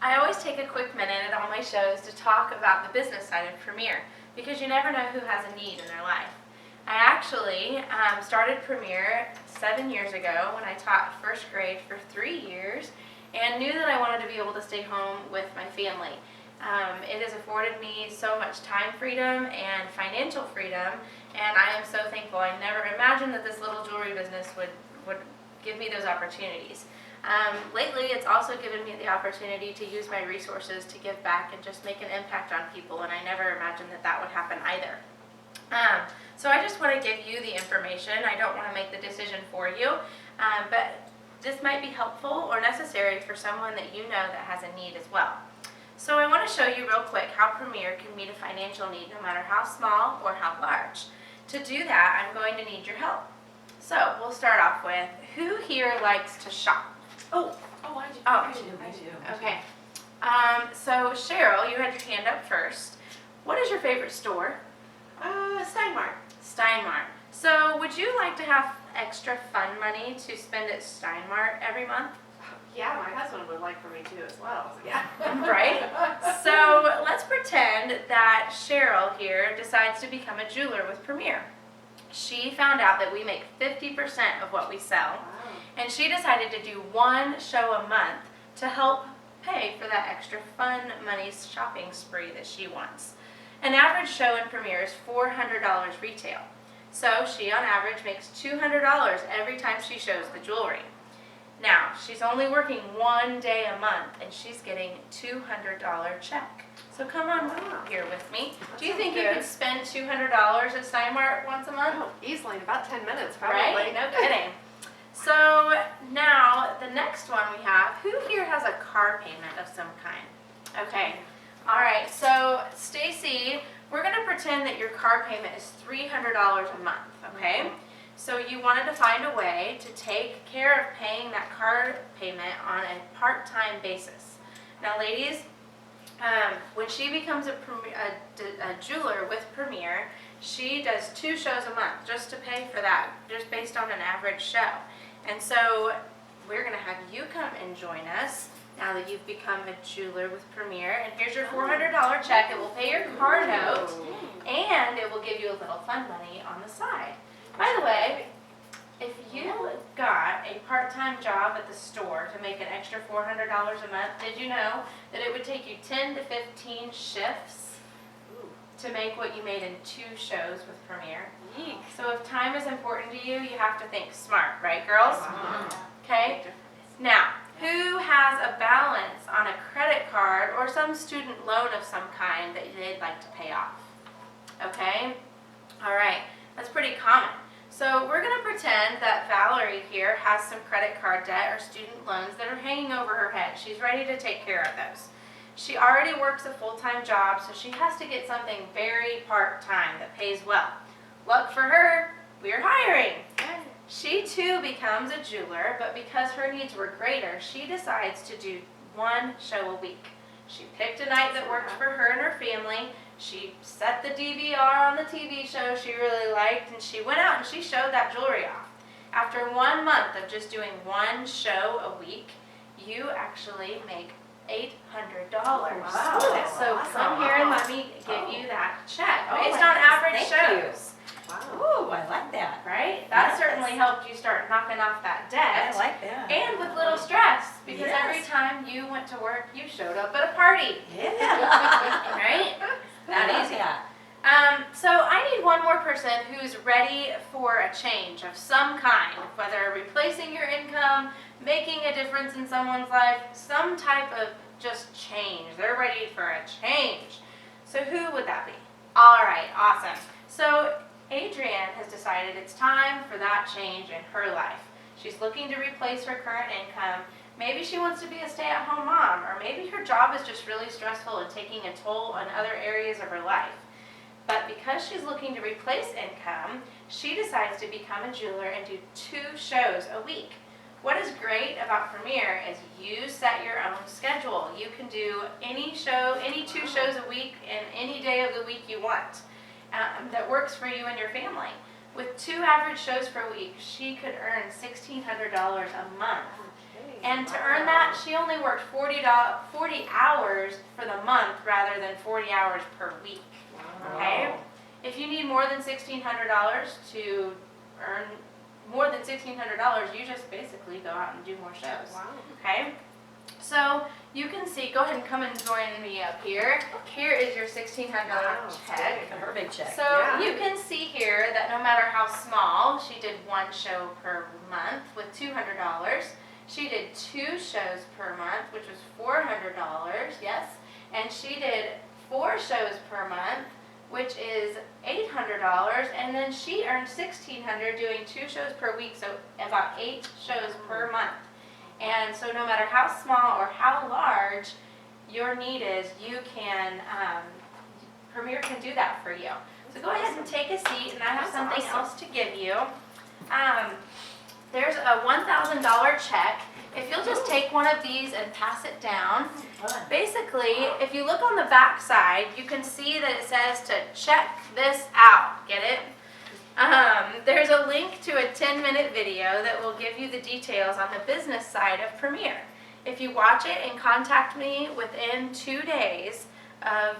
I always take a quick minute at all my shows to talk about the business side of Premier because you never know who has a need in their life. I actually started Premier 7 years ago when I taught first grade for 3 years and knew that I wanted to be able to stay home with my family. It has afforded me so much time freedom and financial freedom, and I am so thankful. I never imagined that this little jewelry business would give me those opportunities. Lately, it's also given me the opportunity to use my resources to give back and just make an impact on people, and I never imagined that that would happen either. So I just want to give you the information. I don't want to make the decision for you, but this might be helpful or necessary for someone that you know that has a need as well. So I want to show you real quick how Premier can meet a financial need no matter how small or how large. To do that, I'm going to need your help. So we'll start off with, who here likes to shop? I do. Okay. So Sherrell, you had your hand up first. What is your favorite store? Steinmart. Steinmart. So would you like to have extra fun money to spend at Steinmart every month? Yeah, my husband would like for me to as well. So yeah. Right? So let's pretend that Sherrell here decides to become a jeweler with Premier. She found out that we make 50% of what we sell, Wow. and she decided to do one show a month to help pay for that extra fun money shopping spree that she wants. An average show in Premier is $400 retail. So she on average makes $200 every time she shows the jewelry. Now, she's only working 1 day a month and she's getting $200 check. So come on here with me. Do you think you could spend $200 at Steinmart once a month? Oh, easily in about 10 minutes, probably. Right? No kidding. So now the next one we have, who here has a car payment of some kind? Okay. All right. So Stacy, we're going to pretend that your car payment is $300 a month. Okay. So you wanted to find a way to take care of paying that car payment on a part-time basis. Now, ladies, when she becomes a jeweler with Premier, she does 2 shows a month just to pay for that, just based on an average show. And so we're going to have you come and join us now that you've become a jeweler with Premier. And here's your $400 check. It will pay your car note, and it will give you a little fun money on the side. By the way, if you got a part-time job at the store to make an extra $400 a month, did you know that it would take you 10 to 15 shifts to make what you made in 2 shows with Premier? So if time is important to you, you have to think smart, right, girls? Okay. Now, who has a balance on a credit card or some student loan of some kind that they'd like to pay off? Okay. All right. That's pretty common. So we're going to pretend that Valerie here has some credit card debt or student loans that are hanging over her head. She's ready to take care of those. She already works a full-time job, so she has to get something very part-time that pays well. Luck for her, we're hiring. She too becomes a jeweler, but because her needs were greater, she decides to do 1 show a week. She picked a night that worked for her and her family. She set the DVR on the TV show she really liked, and she went out and she showed that jewelry off. After 1 month of just doing 1 show a week, you actually make $800. Wow. So come here and let me give you that check based my on average thank shows. Wow. Ooh, I like that. Right? That Yes. certainly helped you start knocking off that debt. I like that. And with little stress, because Yes. every time you went to work, you showed up at a party. Yeah. Right? That I love easy. that. So I need one more person who's ready for a change of some kind, whether replacing your income, making a difference in someone's life, some type of just change. They're ready for a change. So who would that be? All right, awesome. So Adrienne has decided it's time for that change in her life. She's looking to replace her current income. Maybe she wants to be a stay-at-home mom, or maybe her job is just really stressful and taking a toll on other areas of her life. But because she's looking to replace income, she decides to become a jeweler and do 2 shows a week. What is great about Premier is you set your own schedule. You can do any 2 shows a week and any day of the week you want that works for you and your family. With 2 average shows per week, she could earn $1,600 a month. And to earn that, she only worked 40 hours for the month rather than 40 hours per week. Okay? If you need more than $1,600 to earn more than $1,600, you just basically go out and do more shows. Wow. Okay? So you can see, go ahead and come and join me up here. Here is your $1,600 check. Her big check. So you can see here that no matter how small, she did 1 show per month with $200. She did 2 shows per month, which was $400, yes. And she did 4 shows per month, which is $800. And then she earned $1,600 doing 2 shows per week, so about 8 shows per month. And so no matter how small or how large your need is, you can, Premier can do that for you. So go ahead and take a seat, and I have something else to give you. There's a $1,000 check. If you'll just take one of these and pass it down. Basically, if you look on the back side, you can see that it says to check this out. Get it? There's a link to a 10-minute video that will give you the details on the business side of Premier. If you watch it and contact me within 2 days, then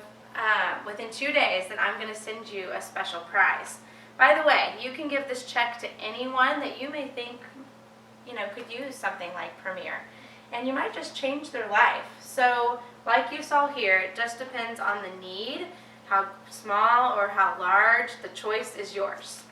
I'm going to send you a special prize. By the way, you can give this check to anyone that you may think, could use something like Premier. And you might just change their life. So, like you saw here, it just depends on the need, how small or how large. The choice is yours.